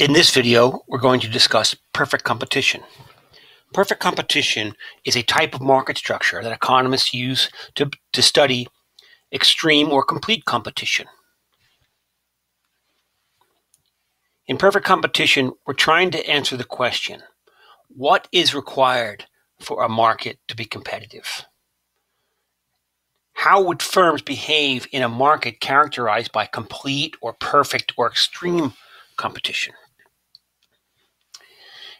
In this video, we're going to discuss perfect competition. Perfect competition is a type of market structure that economists use to study extreme or complete competition. In perfect competition, we're trying to answer the question, what is required for a market to be competitive? How would firms behave in a market characterized by complete or perfect or extreme competition?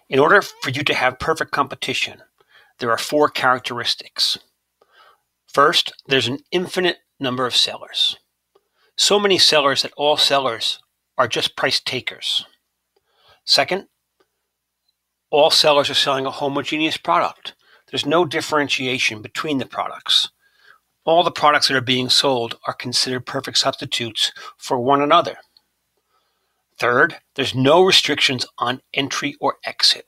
In order for you to have perfect competition, there are four characteristics. First, there's an infinite number of sellers. So many sellers that all sellers are just price takers. Second, all sellers are selling a homogeneous product. There's no differentiation between the products. All the products that are being sold are considered perfect substitutes for one another. Third, there's no restrictions on entry or exit.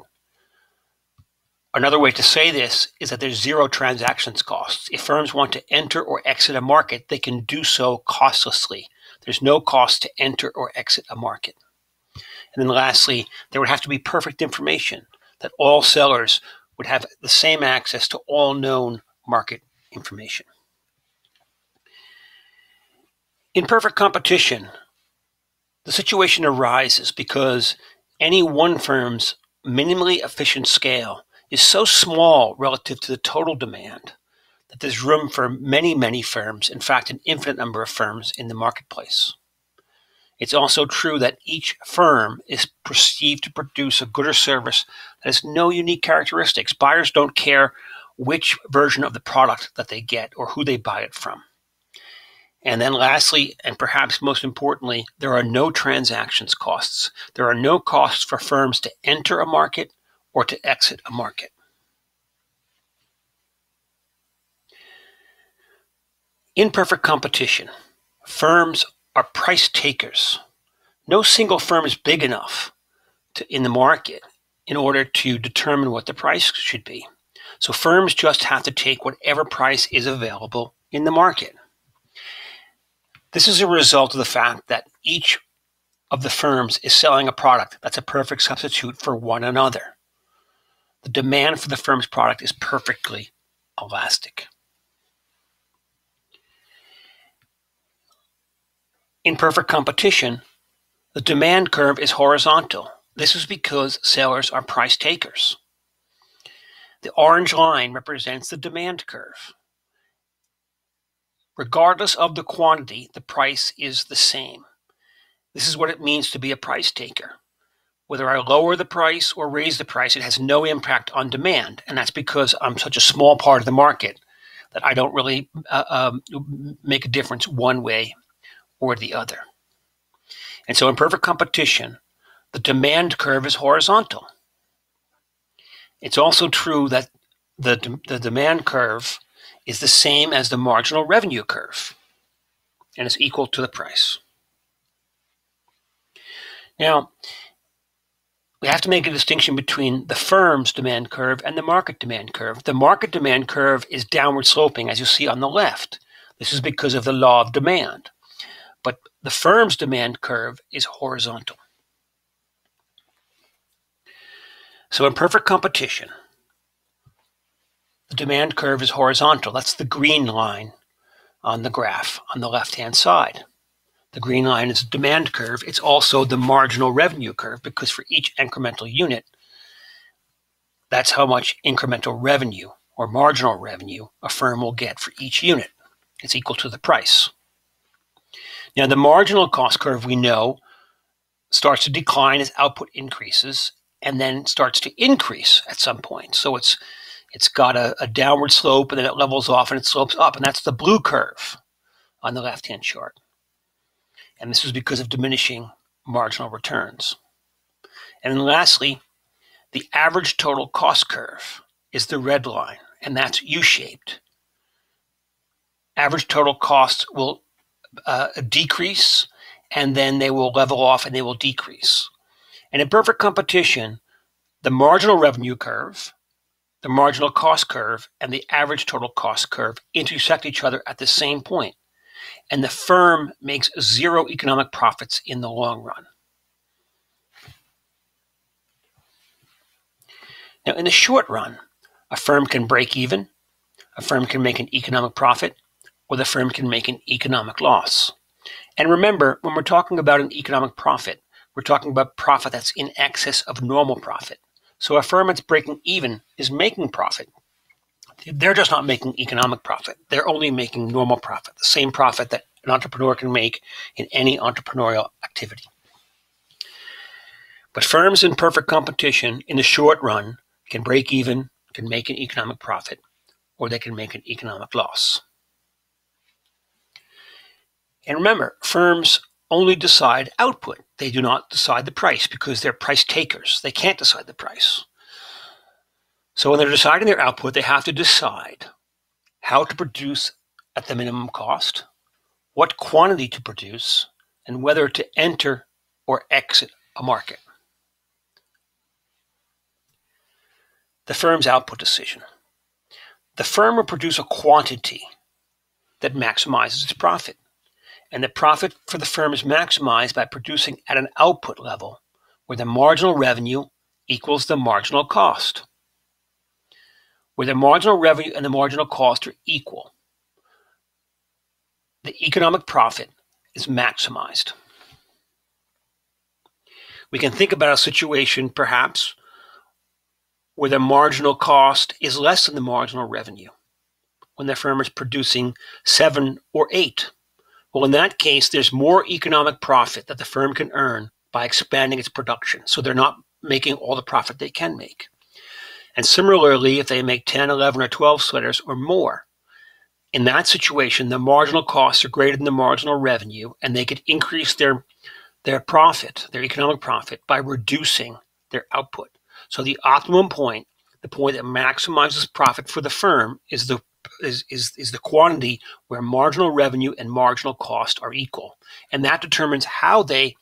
Another way to say this is that there's zero transactions costs. If firms want to enter or exit a market, they can do so costlessly. There's no cost to enter or exit a market. And then lastly, there would have to be perfect information, that all sellers would have the same access to all known market information. In perfect competition, the situation arises because any one firm's minimally efficient scale is so small relative to the total demand that there's room for many, many firms, in fact, an infinite number of firms in the marketplace. It's also true that each firm is perceived to produce a good or service that has no unique characteristics. Buyers don't care which version of the product that they get or who they buy it from. And then lastly, and perhaps most importantly, there are no transactions costs. There are no costs for firms to enter a market or to exit a market. In perfect competition, firms are price takers. No single firm is big enough in the market in order to determine what the price should be. So firms just have to take whatever price is available in the market. This is a result of the fact that each of the firms is selling a product that's a perfect substitute for one another. The demand for the firm's product is perfectly elastic. In perfect competition, the demand curve is horizontal. This is because sellers are price takers. The orange line represents the demand curve. Regardless of the quantity, the price is the same. This is what it means to be a price taker. Whether I lower the price or raise the price, it has no impact on demand. And that's because I'm such a small part of the market that I don't really make a difference one way or the other. And so in perfect competition, the demand curve is horizontal. It's also true that the demand curve is the same as the marginal revenue curve and is equal to the price. Now, we have to make a distinction between the firm's demand curve and the market demand curve. The market demand curve is downward sloping, as you see on the left. This is because of the law of demand. But the firm's demand curve is horizontal. So in perfect competition, the demand curve is horizontal. That's the green line on the graph on the left-hand side. The green line is a demand curve. It's also the marginal revenue curve because for each incremental unit, that's how much incremental revenue or marginal revenue a firm will get for each unit. It's equal to the price. Now, the marginal cost curve, we know, starts to decline as output increases and then starts to increase at some point. So it's got a downward slope and then it levels off and it slopes up. And that's the blue curve on the left-hand chart. And this is because of diminishing marginal returns. And then lastly, the average total cost curve is the red line, and that's U-shaped. Average total costs will decrease, and then they will level off and they will decrease. And in perfect competition, the marginal revenue curve, the marginal cost curve, and the average total cost curve intersect each other at the same point. And the firm makes zero economic profits in the long run. Now, in the short run, a firm can break even, a firm can make an economic profit, or the firm can make an economic loss. And remember, when we're talking about an economic profit, we're talking about profit that's in excess of normal profit. So a firm that's breaking even is making profit. They're just not making economic profit. They're only making normal profit, the same profit that an entrepreneur can make in any entrepreneurial activity. But firms in perfect competition in the short run can break even, can make an economic profit, or they can make an economic loss. And remember, firms only decide output. They do not decide the price because they're price takers. They can't decide the price. So when they're deciding their output, they have to decide how to produce at the minimum cost, what quantity to produce, and whether to enter or exit a market. The firm's output decision. The firm will produce a quantity that maximizes its profit. And the profit for the firm is maximized by producing at an output level where the marginal revenue equals the marginal cost. Where the marginal revenue and the marginal cost are equal, the economic profit is maximized. We can think about a situation, perhaps, where the marginal cost is less than the marginal revenue, when the firm is producing 7 or 8. Well, in that case, there's more economic profit that the firm can earn by expanding its production. So they're not making all the profit they can make. And similarly, if they make 10, 11, or 12 sweaters or more, in that situation, the marginal costs are greater than the marginal revenue, and they could increase their profit, their economic profit, by reducing their output. So the optimum point, the point that maximizes profit for the firm, is the quantity where marginal revenue and marginal cost are equal. And that determines how they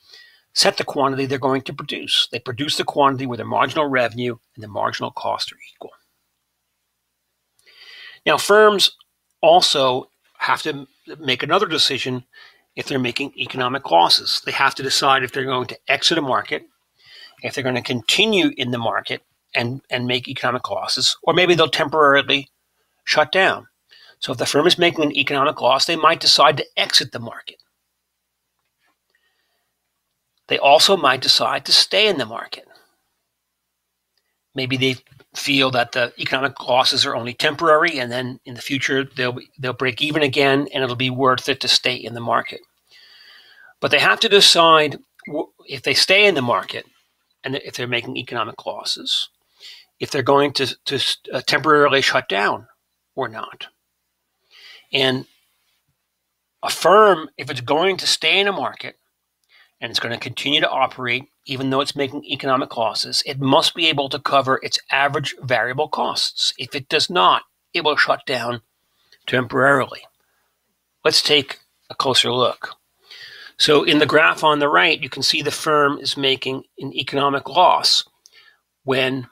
set the quantity they're going to produce. They produce the quantity where the marginal revenue and the marginal cost are equal. Now, firms also have to make another decision if they're making economic losses. They have to decide if they're going to exit a market, if they're going to continue in the market and make economic losses, or maybe they'll temporarily shut down. So if the firm is making an economic loss, they might decide to exit the market. They also might decide to stay in the market. Maybe they feel that the economic losses are only temporary, and then in the future they'll break even again, and it'll be worth it to stay in the market. But they have to decide if they stay in the market, and if they're making economic losses, if they're going to temporarily shut down or not. And a firm, if it's going to stay in a market, and it's going to continue to operate even though it's making economic losses, it must be able to cover its average variable costs. If it does not, it will shut down temporarily. Let's take a closer look. So in the graph on the right, you can see the firm is making an economic loss when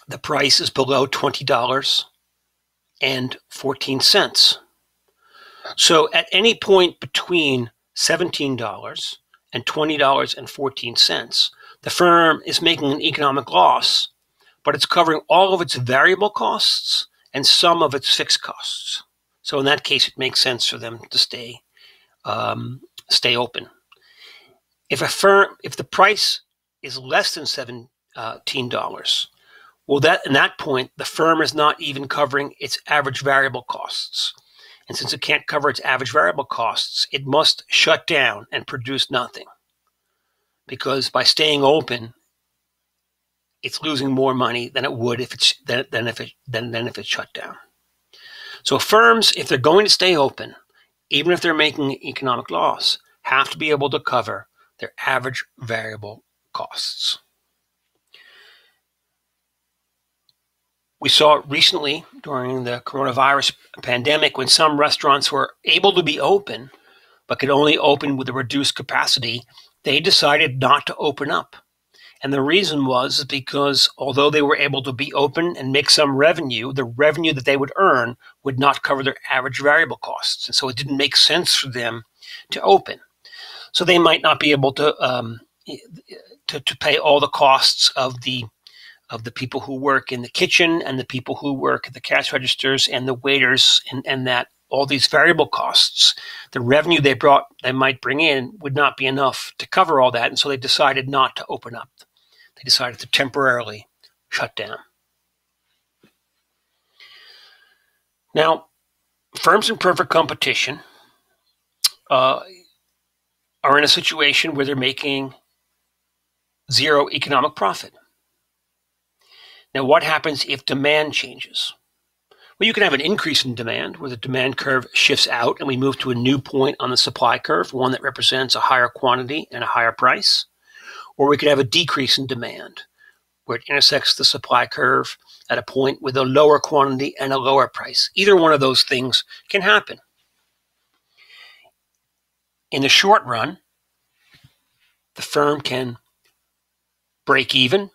the price is below $20.14. So at any point between $17 and $20.14, the firm is making an economic loss, but it's covering all of its variable costs and some of its fixed costs. So in that case, it makes sense for them to stay open. If the price is less than $17, well, in that point, the firm is not even covering its average variable costs. And since it can't cover its average variable costs, it must shut down and produce nothing. Because by staying open, it's losing more money than it would if it's shut down. So firms, if they're going to stay open, even if they're making an economic loss, have to be able to cover their average variable costs. We saw recently during the coronavirus pandemic when some restaurants were able to be open, but could only open with a reduced capacity, they decided not to open up. And the reason was because although they were able to be open and make some revenue, the revenue that they would earn would not cover their average variable costs. And so it didn't make sense for them to open. So they might not be able to pay all the costs of the of the people who work in the kitchen and the people who work at the cash registers and the waiters, and that all these variable costs, the revenue they might bring in would not be enough to cover all that, and so they decided not to open up. They decided to temporarily shut down. Now, firms in perfect competition are in a situation where they're making zero economic profit. Now, what happens if demand changes? Well, you can have an increase in demand where the demand curve shifts out and we move to a new point on the supply curve, one that represents a higher quantity and a higher price. Or we could have a decrease in demand where it intersects the supply curve at a point with a lower quantity and a lower price. Either one of those things can happen. In the short run, the firm can break even,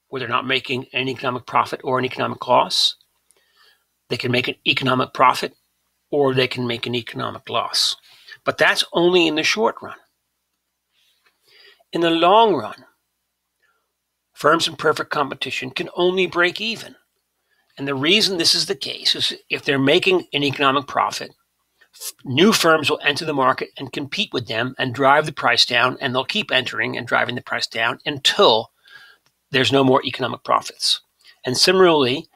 where they're not making an economic profit or an economic loss. They can make an economic profit or they can make an economic loss. But that's only in the short run. In the long run, firms in perfect competition can only break even. And the reason this is the case is if they're making an economic profit, new firms will enter the market and compete with them and drive the price down, and they'll keep entering and driving the price down until there's no more economic profits. And similarly,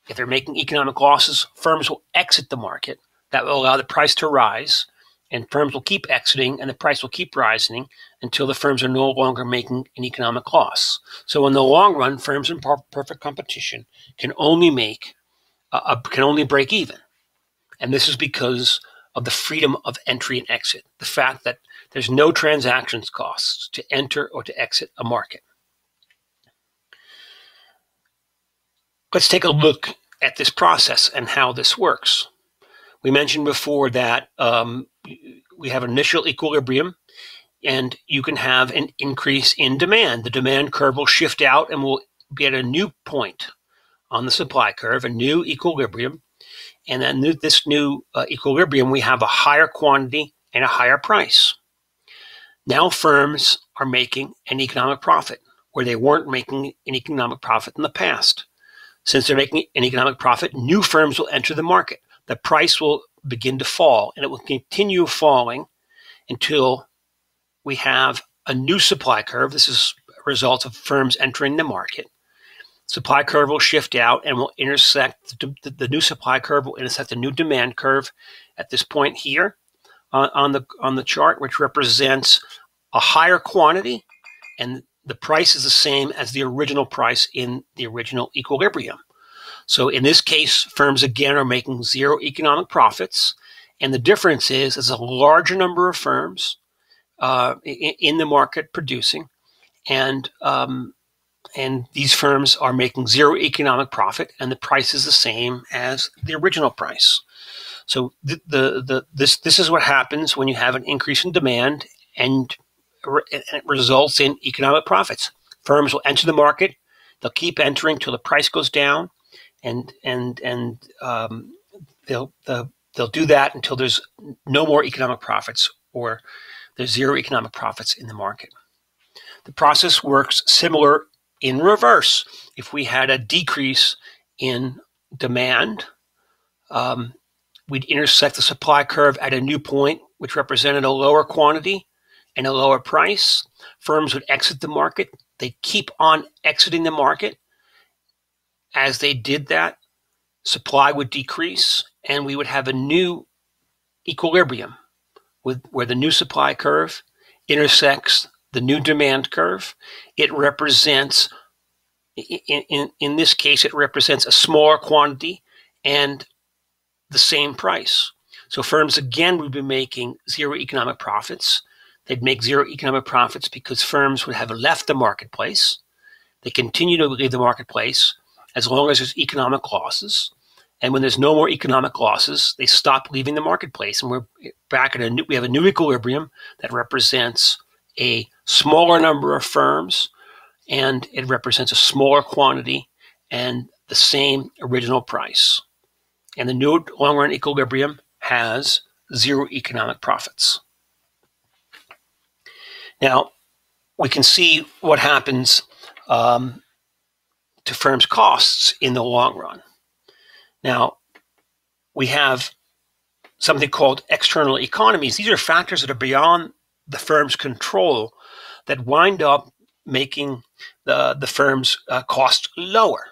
if they're making economic losses, firms will exit the market. That will allow the price to rise, and firms will keep exiting, and the price will keep rising until the firms are no longer making an economic loss. So in the long run, firms in perfect competition can only break even. And this is because of the freedom of entry and exit, the fact that there's no transactions costs to enter or to exit a market. Let's take a look at this process and how this works. We mentioned before that we have initial equilibrium, and you can have an increase in demand. The demand curve will shift out and will be at a new point on the supply curve, a new equilibrium. And then this new equilibrium, we have a higher quantity and a higher price. Now firms are making an economic profit where they weren't making an economic profit in the past. Since they're making an economic profit, new firms will enter the market. The price will begin to fall, and it will continue falling until we have a new supply curve. This is a result of firms entering the market. Supply curve will shift out and will intersect, the new supply curve will intersect the new demand curve at this point here on the chart, which represents a higher quantity, and the price is the same as the original price in the original equilibrium. So in this case, firms again are making zero economic profits, and the difference is there's a larger number of firms in the market producing, and these firms are making zero economic profit, and the price is the same as the original price. So this is what happens when you have an increase in demand, and it results in economic profits. Firms will enter the market; they'll keep entering till the price goes down, and they'll do that until there's no more economic profits or there's zero economic profits in the market. The process works similar in reverse. If we had a decrease in demand, we'd intersect the supply curve at a new point, which represented a lower quantity and a lower price. Firms would exit the market. They keep on exiting the market. As they did that, supply would decrease, and we would have a new equilibrium where the new supply curve intersects the new demand curve. It represents, in this case, it represents a smaller quantity and the same price. So firms, again, would be making zero economic profits. They'd make zero economic profits because firms would have left the marketplace. They continue to leave the marketplace as long as there's economic losses. And when there's no more economic losses, they stop leaving the marketplace. And we're back at we have a new equilibrium that represents a smaller number of firms, and it represents a smaller quantity and the same original price. And the new long-run equilibrium has zero economic profits. Now, we can see what happens to to firms' costs in the long run. Now, we have something called external economies. These are factors that are beyond the firm's control that wind up making the firm's cost lower.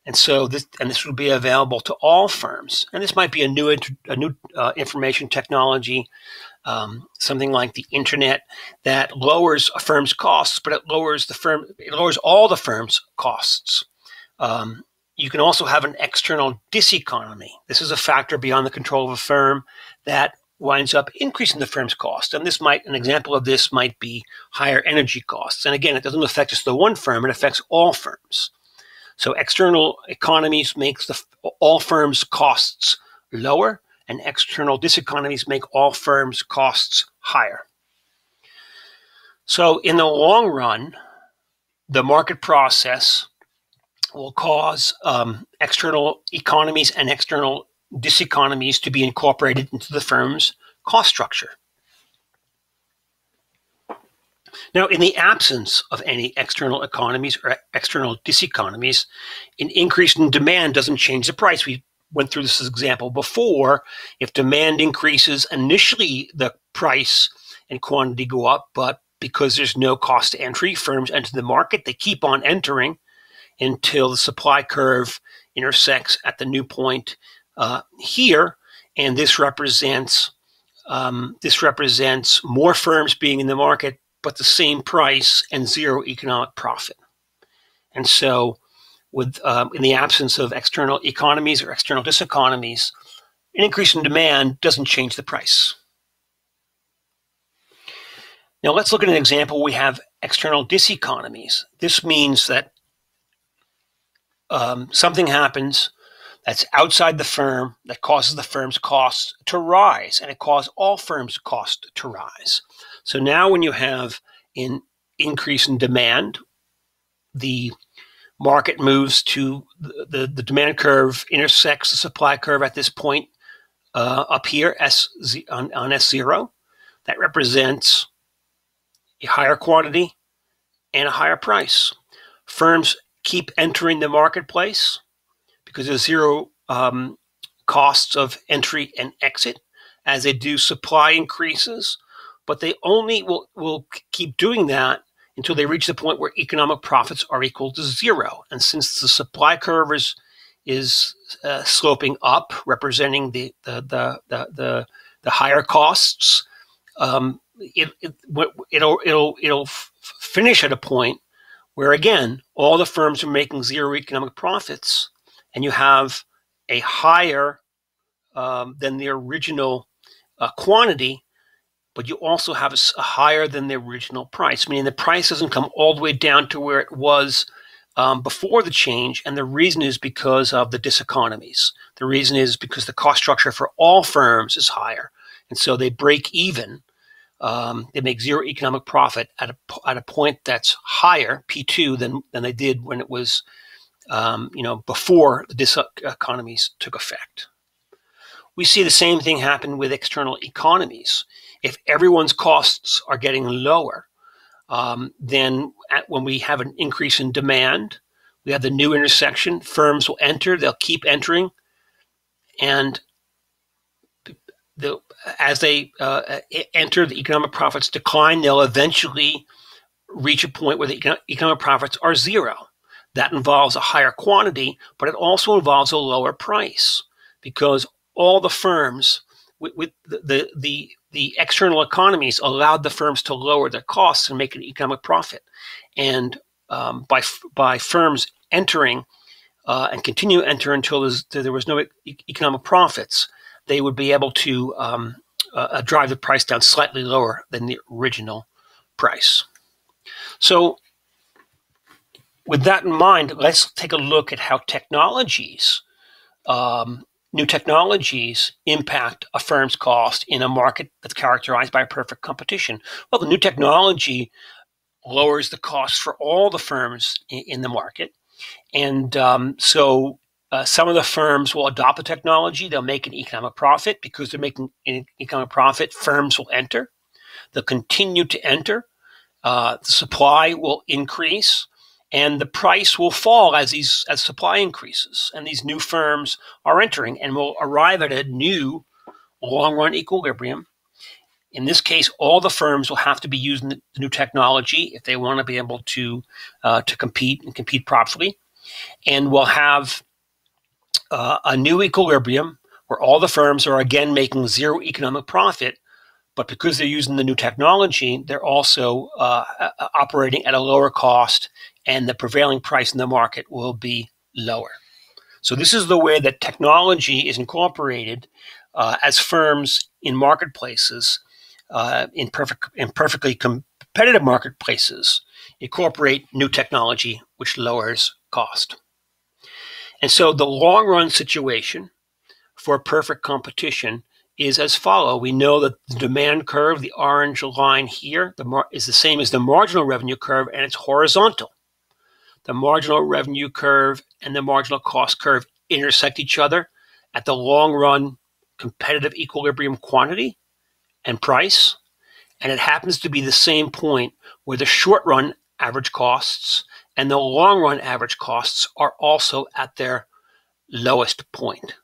And so this will be available to all firms. And this might be a new information technology, something like the internet, that lowers a firm's costs, but it lowers all the firm's costs. You can also have an external diseconomy. This is a factor beyond the control of a firm that winds up increasing the firm's cost. And an example of this might be higher energy costs. And again, it doesn't affect just the one firm, it affects all firms. So external economies makes all firms' costs lower, and external diseconomies make all firms' costs higher. So in the long run, the market process will cause external economies and external diseconomies to be incorporated into the firm's cost structure. Now, in the absence of any external economies or external diseconomies, an increase in demand doesn't change the price. We went through this example before. If demand increases, initially the price and quantity go up, but because there's no cost to entry, firms enter the market. They keep on entering until the supply curve intersects at the new point here, and this represents more firms being in the market, but the same price and zero economic profit. And so, in the absence of external economies or external diseconomies, an increase in demand doesn't change the price. Now let's look at an example where we have external diseconomies. This means that something happens that's outside the firm that causes the firm's costs to rise, and it causes all firms' costs to rise. So now when you have an increase in demand, the market moves to the demand curve intersects the supply curve at this point up here on S0. That represents a higher quantity and a higher price. Firms keep entering the marketplace because there's zero costs of entry and exit. As they do, supply increases, but they only will keep doing that until they reach the point where economic profits are equal to zero. And since the supply curve is sloping up, representing the higher costs, it'll finish at a point where, again, all the firms are making zero economic profits, and you have a higher than the original quantity, but you also have a higher than the original price, meaning the price doesn't come all the way down to where it was before the change. And the reason is because of the diseconomies. The reason is because the cost structure for all firms is higher. And so they break even. They make zero economic profit at a point that's higher, P2, than they did when it was before the diseconomies took effect. We see the same thing happen with external economies. If everyone's costs are getting lower, then when we have an increase in demand, we have the new intersection. Firms will enter, they'll keep entering, and as they enter, the economic profits decline. They'll eventually reach a point where the economic profits are zero. That involves a higher quantity, but it also involves a lower price, because all the firms with the external economies allowed the firms to lower their costs and make an economic profit. And by firms entering and continue to enter until there was no economic profits, they would be able to drive the price down slightly lower than the original price. So with that in mind, let's take a look at how technologies, new technologies, impact a firm's cost in a market that's characterized by perfect competition. Well, the new technology lowers the cost for all the firms in the market. And so some of the firms will adopt the technology. They'll make an economic profit. Because they're making an economic profit, firms will enter. They'll continue to enter. The supply will increase. and the price will fall as supply increases, and these new firms are entering and will arrive at a new long-run equilibrium. In this case, all the firms will have to be using the new technology if they want to be able to compete and compete properly, and we'll have a new equilibrium where all the firms are again making zero economic profit, but because they're using the new technology, they're also operating at a lower cost, and the prevailing price in the market will be lower. So this is the way that technology is incorporated as firms in marketplaces, in perfectly competitive marketplaces, incorporate new technology which lowers cost. And so the long-run situation for perfect competition is as follows. We know that the demand curve, the orange line here, is the same as the marginal revenue curve, and it's horizontal. The marginal revenue curve and the marginal cost curve intersect each other at the long-run competitive equilibrium quantity and price, and it happens to be the same point where the short-run average costs and the long-run average costs are also at their lowest point.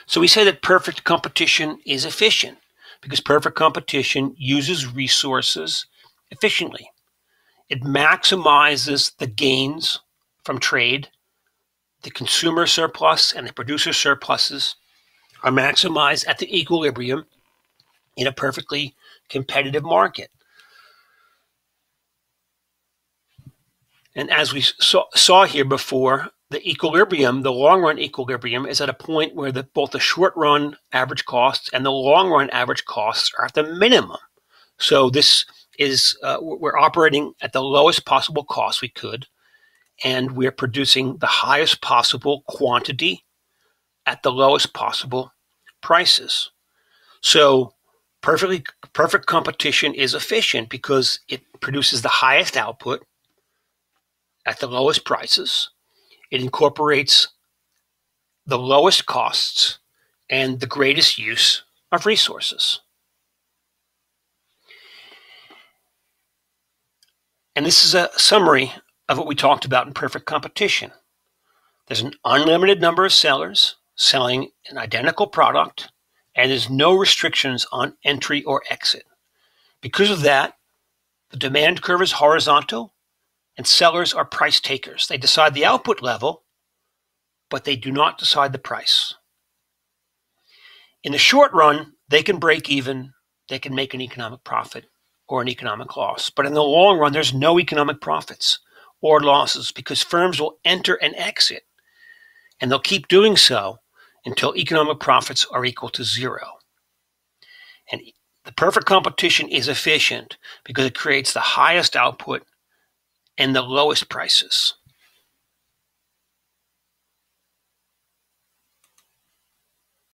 So we say that perfect competition is efficient because perfect competition uses resources efficiently. It maximizes the gains from trade. The consumer surplus and the producer surpluses are maximized at the equilibrium in a perfectly competitive market. And as we saw here before, the equilibrium, the long-run equilibrium, is at a point where both the short-run average costs and the long-run average costs are at the minimum. So this is, we're operating at the lowest possible cost we could, and we're producing the highest possible quantity at the lowest possible prices. So perfect competition is efficient because it produces the highest output at the lowest prices. It incorporates the lowest costs and the greatest use of resources. And this is a summary of what we talked about in perfect competition. There's an unlimited number of sellers selling an identical product, and there's no restrictions on entry or exit. Because of that, the demand curve is horizontal, and sellers are price takers. They decide the output level, but they do not decide the price. In the short run, they can break even, they can make an economic profit or an economic loss. But in the long run, there's no economic profits or losses because firms will enter and exit, and they'll keep doing so until economic profits are equal to zero. And the perfect competition is efficient because it creates the highest output and the lowest prices.